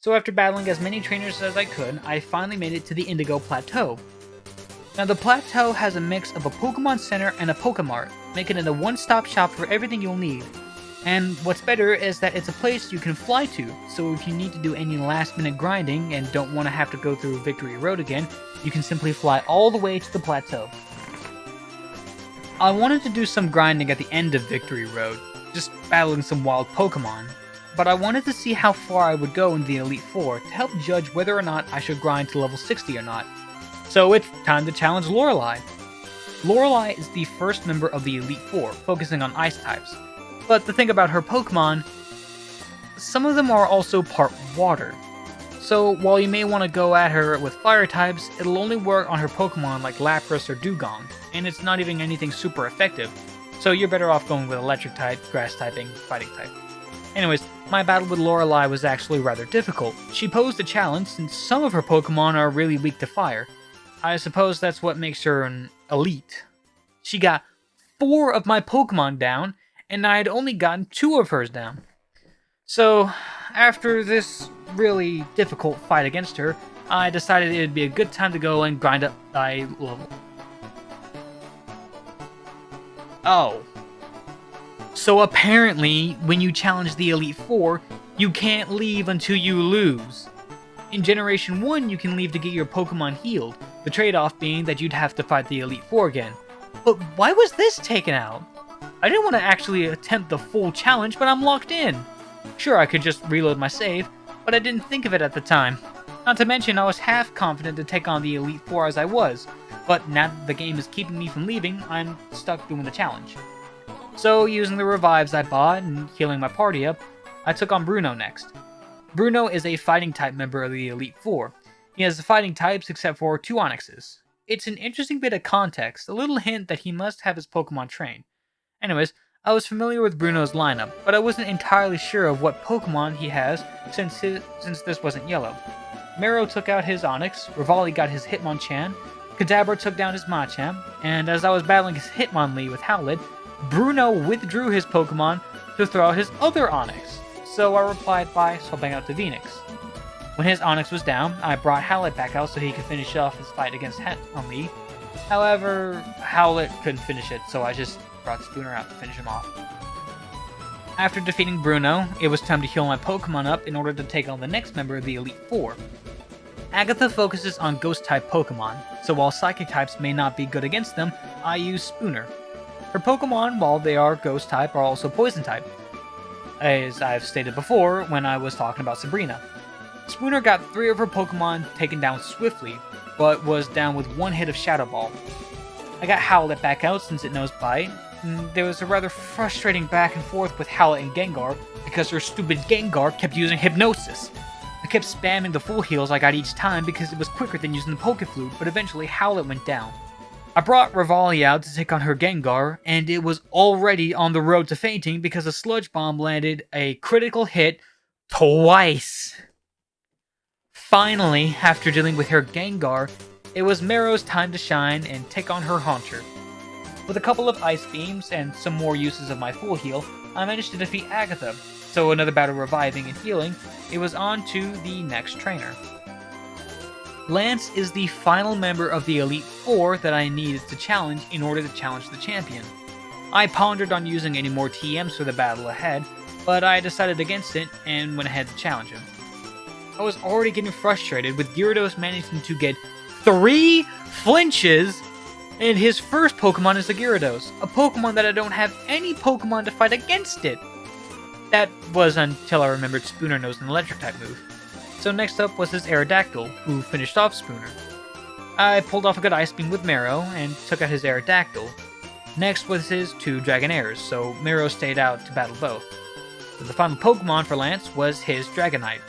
So after battling as many trainers as I could, I finally made it to the Indigo Plateau. Now the plateau has a mix of a Pokemon Center and a Pokemart, making it a one-stop shop for everything you'll need. And what's better is that it's a place you can fly to, so if you need to do any last-minute grinding and don't want to have to go through Victory Road again, you can simply fly all the way to the plateau. I wanted to do some grinding at the end of Victory Road, just battling some wild Pokemon, but I wanted to see how far I would go in the Elite Four to help judge whether or not I should grind to level 60 or not. So it's time to challenge Lorelei. Lorelei is the first member of the Elite Four, focusing on Ice types. But the thing about her Pokemon, some of them are also part Water. So while you may want to go at her with Fire types, it'll only work on her Pokemon like Lapras or Dugong, and it's not even anything super effective. So you're better off going with Electric type, Grass typing, Fighting type. Anyways, my battle with Lorelei was actually rather difficult. She posed a challenge since some of her Pokemon are really weak to fire. I suppose that's what makes her an elite. She got 4 of my Pokemon down, and I had only gotten 2 of hers down. So, after this really difficult fight against her, I decided it'd be a good time to go and grind up my level. Oh. So apparently, when you challenge the Elite Four, you can't leave until you lose. In Generation 1, you can leave to get your Pokemon healed, the trade-off being that you'd have to fight the Elite Four again. But why was this taken out? I didn't want to actually attempt the full challenge, but I'm locked in. Sure, I could just reload my save, but I didn't think of it at the time. Not to mention, I was half confident to take on the Elite Four as I was, but now that the game is keeping me from leaving, I'm stuck doing the challenge. So, using the revives I bought and healing my party up, I took on Bruno next. Bruno is a fighting type member of the Elite Four. He has the fighting types except for 2 Onyxes. It's an interesting bit of context, a little hint that he must have his Pokemon trained. Anyways, I was familiar with Bruno's lineup, but I wasn't entirely sure of what Pokemon he has since this wasn't yellow. Mero took out his Onix, Rivali got his Hitmonchan, Kadabra took down his Machamp, and as I was battling his Hitmonlee with Howlet, Bruno withdrew his Pokemon to throw out his other Onix, so I replied by swapping out to Venix. When his Onix was down, I brought Howlet back out so he could finish off his fight against Hitmonlee. However, Howlet couldn't finish it, so I just brought Spooner out to finish him off. After defeating Bruno, it was time to heal my Pokemon up in order to take on the next member of the Elite Four. Agatha focuses on Ghost-type Pokemon, so while Psychic types may not be good against them, I use Spooner. Her Pokemon, while they are Ghost-type, are also Poison-type, as I've stated before when I was talking about Sabrina. Spooner got 3 of her Pokemon taken down swiftly, but was down with 1 hit of Shadow Ball. I got Howlet back out since it knows Bite, and there was a rather frustrating back and forth with Howlet and Gengar because her stupid Gengar kept using Hypnosis. I kept spamming the full heals I got each time because it was quicker than using the Pokeflute, but eventually Howlet went down. I brought Rivali out to take on her Gengar, and it was already on the road to fainting because a Sludge Bomb landed a critical hit twice. Finally, after dealing with her Gengar, it was Mero's time to shine and take on her Haunter. With a couple of Ice Beams and some more uses of my full heal, I managed to defeat Agatha, so another battle reviving and healing, it was on to the next trainer. Lance is the final member of the Elite Four that I needed to challenge in order to challenge the champion. I pondered on using any more TMs for the battle ahead, but I decided against it and went ahead to challenge him. I was already getting frustrated with Gyarados managing to get 3 flinches, and his first Pokemon is a Gyarados, a Pokemon that I don't have any Pokemon to fight against it. That was until I remembered Spooner knows an Electric-type move. So next up was his Aerodactyl, who finished off Spooner. I pulled off a good Ice Beam with Mero, and took out his Aerodactyl. Next was his 2 Dragonairs, so Mero stayed out to battle both. But the final Pokemon for Lance was his Dragonite,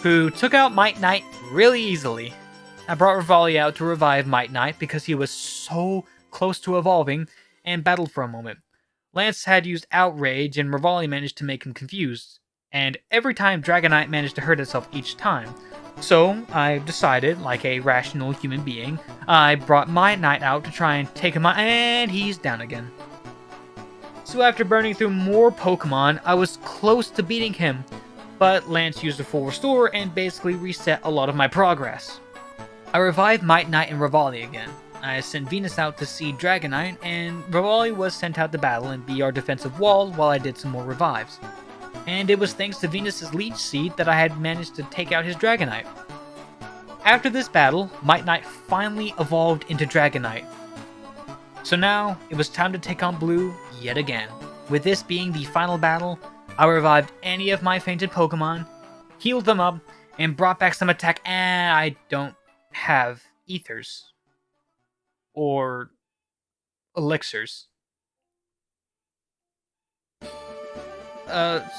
who took out Might Knight really easily. I brought Rivali out to revive Might Knight because he was so close to evolving, and battled for a moment. Lance had used Outrage, and Rivali managed to make him confused, and every time Dragonite managed to hurt itself each time. So, I decided, like a rational human being, I brought Might Knight out to try and take him out, and he's down again. So after burning through more Pokemon, I was close to beating him, but Lance used a full restore and basically reset a lot of my progress. I revived Might Knight and Revali again. I sent Venus out to see Dragonite, and Revali was sent out to battle and be our defensive wall while I did some more revives. And it was thanks to Venus's Leech Seed that I had managed to take out his Dragonite. After this battle, Might Knight finally evolved into Dragonite. So now, it was time to take on Blue yet again. With this being the final battle, I revived any of my fainted Pokemon, healed them up, and brought back some attack, and I don't have Ethers. Or elixirs.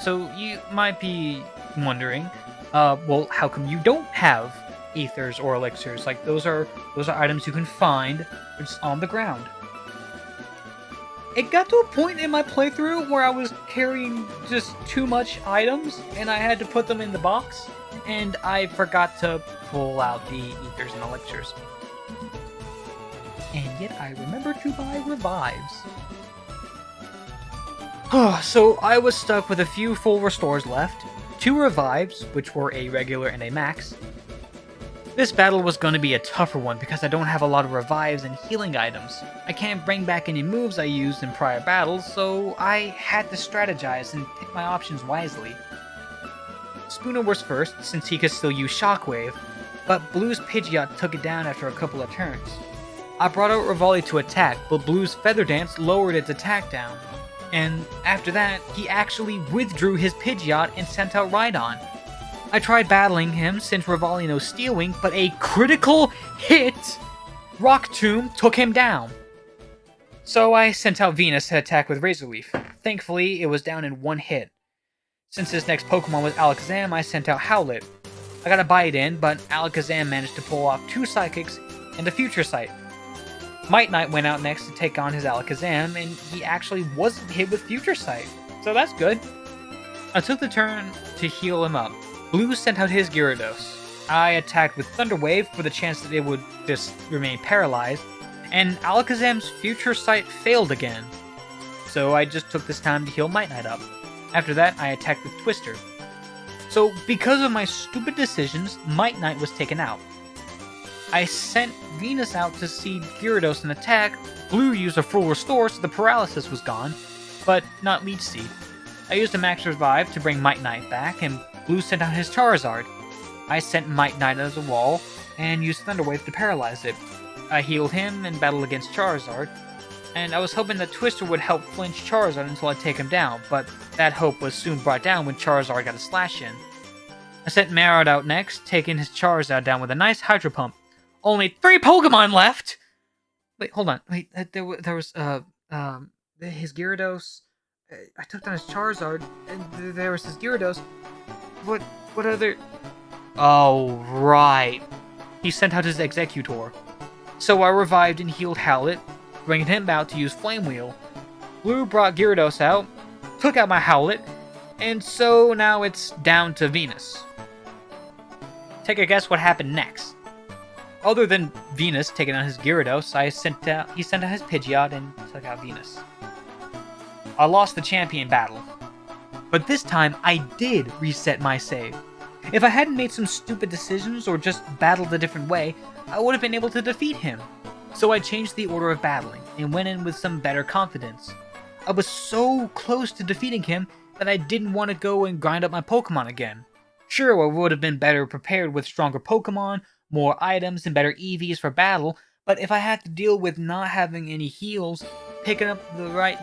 So you might be wondering, well, how come you don't have Ethers or elixirs? Like, those are items you can find just on the ground. It got to a point in my playthrough where I was carrying just too much items, and I had to put them in the box, and I forgot to pull out the Ethers and elixirs. And yet I remember to buy revives. So I was stuck with a few full restores left, 2 revives, which were a regular and a max. This battle was going to be a tougher one because I don't have a lot of revives and healing items. I can't bring back any moves I used in prior battles, so I had to strategize and pick my options wisely. Spooner was first, since he could still use Shockwave, but Blue's Pidgeot took it down after a couple of turns. I brought out Revali to attack, but Blue's Feather Dance lowered its attack down. And after that, he actually withdrew his Pidgeot and sent out Rhydon. I tried battling him since Revali knows Steel Wing, but a critical hit Rock Tomb took him down. So I sent out Venus to attack with Razor Leaf. Thankfully, it was down in 1 hit. Since his next Pokemon was Alakazam, I sent out Howlet. I got a bite in, but Alakazam managed to pull off 2 Psychics and a Future Sight. Might Knight went out next to take on his Alakazam, and he actually wasn't hit with Future Sight, so that's good. I took the turn to heal him up. Blue sent out his Gyarados. I attacked with Thunder Wave for the chance that it would just remain paralyzed, and Alakazam's Future Sight failed again. So I just took this time to heal Might Knight up. After that, I attacked with Twister. So because of my stupid decisions, Might Knight was taken out. I sent Venus out to see Gyarados and attack. Blue used a full restore so the paralysis was gone, but not Leech Seed. I used a max revive to bring Might Knight back, and Blue sent out his Charizard. I sent Might Knight as a wall, and used Thunder Wave to paralyze it. I healed him and battled against Charizard, and I was hoping that Twister would help flinch Charizard until I take him down, but that hope was soon brought down when Charizard got a slash in. I sent Marowd out next, taking his Charizard down with a nice Hydro Pump. Only 3 Pokemon left! Wait, hold on. Wait, there was, his Gyarados. I took down his Charizard, and there was his Gyarados. What other... Oh, right. He sent out his Executor. So I revived and healed Howlet, bringing him out to use Flame Wheel. Blue brought Gyarados out, took out my Howlet, and so now it's down to Venus. Take a guess what happened next. Other than Venus taking out his Gyarados, he sent out his Pidgeot and took out Venus. I lost the champion battle. But this time, I did reset my save. If I hadn't made some stupid decisions or just battled a different way, I would have been able to defeat him. So I changed the order of battling and went in with some better confidence. I was so close to defeating him that I didn't want to go and grind up my Pokemon again. Sure, I would have been better prepared with stronger Pokemon, more items, and better EVs for battle, but if I had to deal with not having any heals, picking the right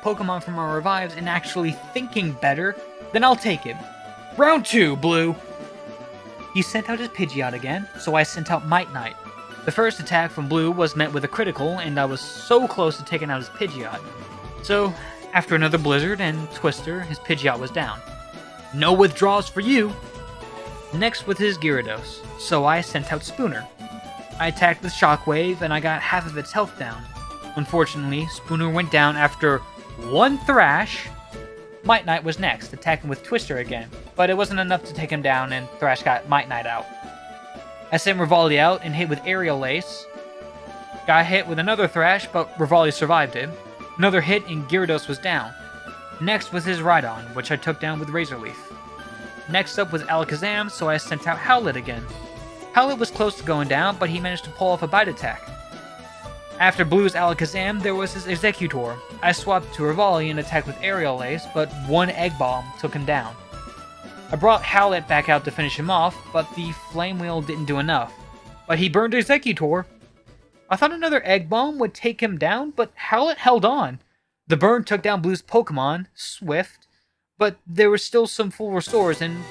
Pokemon from my revives, and actually thinking better, then I'll take it. Round 2, Blue! He sent out his Pidgeot again, so I sent out Might Knight. The first attack from Blue was met with a critical, and I was so close to taking out his Pidgeot. So, after another Blizzard and Twister, his Pidgeot was down. No withdrawals for you! Next with his Gyarados, so I sent out Spooner. I attacked with Shockwave, and I got half of its health down. Unfortunately, Spooner went down after 1 Thrash. Might Knight was next, attacking with Twister again, but it wasn't enough to take him down, and Thrash got Might Knight out. I sent Revali out and hit with Aerial Ace. Got hit with another Thrash, but Revali survived it. Another hit and Gyarados was down. Next was his Rhydon, which I took down with Razor Leaf. Next up was Alakazam, so I sent out Howlet again. Howlet was close to going down, but he managed to pull off a bite attack. After Blue's Alakazam, there was his Executor. I swapped to Rivali and attacked with Aerial Ace, but one Egg Bomb took him down. I brought Howlet back out to finish him off, but the Flame Wheel didn't do enough. But he burned Executor. I thought another Egg Bomb would take him down, but Howlet held on. The burn took down Blue's Pokemon, Swift, but there were still some full restores in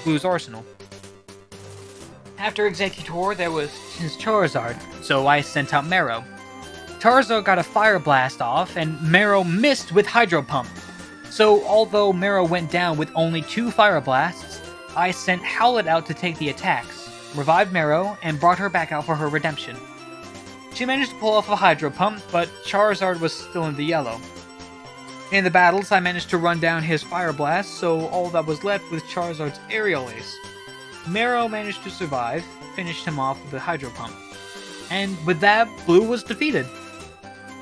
Blue's arsenal. After Executor, there was his Charizard, so I sent out Marrow. Charizard got a Fire Blast off, and Marrow missed with Hydro Pump. So although Marrow went down with only 2 Fire Blasts, I sent Howlet out to take the attacks, revived Marrow, and brought her back out for her redemption. She managed to pull off a Hydro Pump, but Charizard was still in the yellow. In the battles, I managed to run down his Fire Blast, so all that was left was Charizard's Aerial Ace. Marrow managed to survive, finished him off with a Hydro Pump. And with that, Blue was defeated.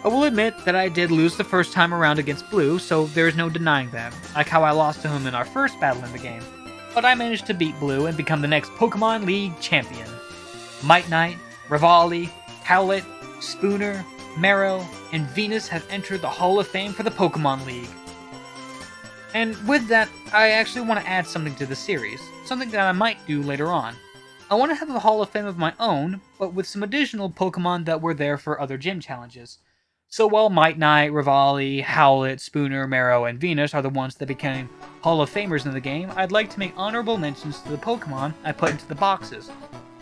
I will admit that I did lose the first time around against Blue, so there is no denying that, like how I lost to him in our first battle in the game. But I managed to beat Blue and become the next Pokemon League champion. Might Knight, Rivali, Howlet, Spooner, Marrow, and Venus have entered the Hall of Fame for the Pokemon League. And with that, I actually want to add something to the series, something that I might do later on. I want to have a Hall of Fame of my own, but with some additional Pokemon that were there for other gym challenges. So while Might Knight, Rivali, Howlet, Spooner, Marrow, and Venus are the ones that became Hall of Famers in the game, I'd like to make honorable mentions to the Pokemon I put into the boxes,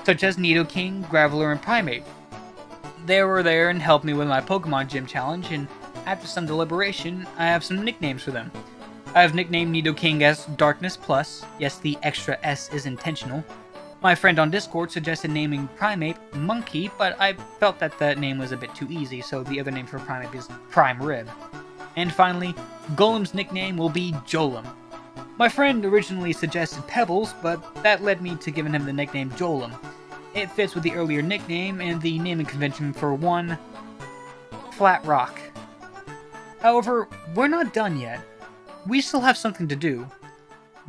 such as Nidoking, Graveler, and Primeape. They were there and helped me with my Pokemon Gym Challenge, and after some deliberation, I have some nicknames for them. I have nicknamed Nidoking as Darkness Plus. Yes, the extra S is intentional. My friend on Discord suggested naming Primeape Monkey, but I felt that that name was a bit too easy, so the other name for Primeape is Prime Rib. And finally, Golem's nickname will be Jolem. My friend originally suggested Pebbles, but that led me to giving him the nickname Jolem. It fits with the earlier nickname and the naming convention for one, Flat Rock. However, we're not done yet. We still have something to do.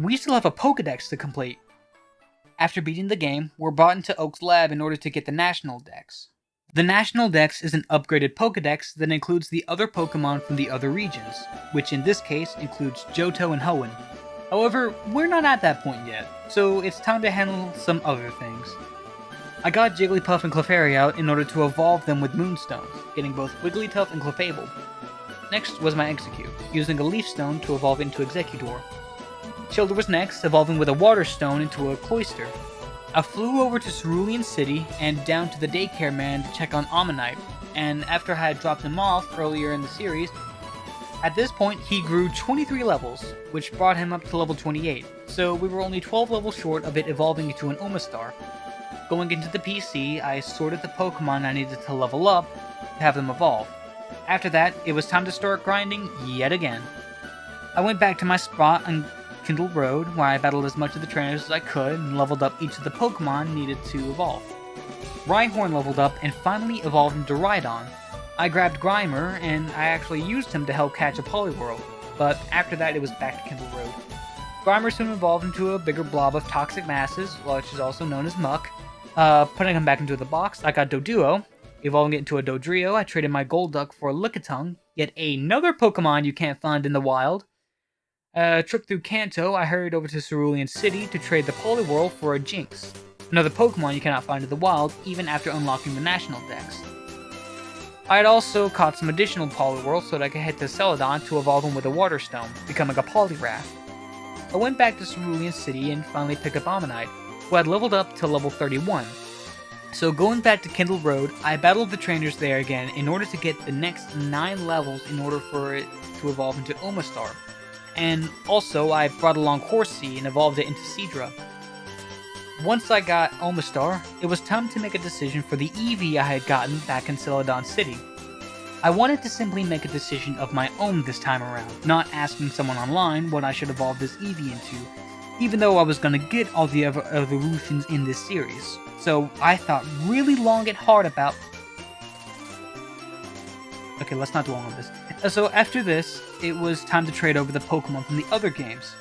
We still have a Pokedex to complete. After beating the game, we're brought into Oak's lab in order to get the National Dex. The National Dex is an upgraded Pokedex that includes the other Pokemon from the other regions, which in this case includes Johto and Hoenn. However, we're not at that point yet, so it's time to handle some other things. I got Jigglypuff and Clefairy out in order to evolve them with Moonstones, getting both Wigglytuff and Clefable. Next was my Execute, using a Leaf Stone to evolve into Executor. Childer was next, evolving with a Water Stone into a Cloyster. I flew over to Cerulean City and down to the daycare man to check on Ammonite, and after I had dropped him off earlier in the series, at this point he grew 23 levels, which brought him up to level 28, so we were only 12 levels short of it evolving into an Omastar. Going into the PC, I sorted the Pokemon I needed to level up to have them evolve. After that, it was time to start grinding yet again. I went back to my spot on Kindle Road, where I battled as much of the trainers as I could and leveled up each of the Pokemon needed to evolve. Rhyhorn leveled up and finally evolved into Rhydon. I grabbed Grimer, and I actually used him to help catch a Poliwhirl, but after that it was back to Kindle Road. Grimer soon evolved into a bigger blob of toxic masses, which is also known as Muck. Putting him back into the box, I got Doduo. Evolving it into a Dodrio, I traded my Golduck for a Lickitung, yet another Pokemon you can't find in the wild. Trip through Kanto, I hurried over to Cerulean City to trade the Poliwhirl for a Jinx, another Pokemon you cannot find in the wild even after unlocking the National Dex. I had also caught some additional Poliwhirls so that I could head to Celadon to evolve him with a Water Stone, becoming a Poliwrath. I went back to Cerulean City and finally picked up Ammonite, who had leveled up to level 31. So going back to Kindle Road, I battled the trainers there again in order to get the next 9 levels in order for it to evolve into Omastar. And also, I brought along Horsea and evolved it into Seadra. Once I got Omastar, it was time to make a decision for the Eevee I had gotten back in Celadon City. I wanted to simply make a decision of my own this time around, not asking someone online what I should evolve this Eevee into, even though I was going to get all the other evolutions in this series. So I thought really long and hard about... Okay, let's not dwell on this. So after this, it was time to trade over the Pokemon from the other games.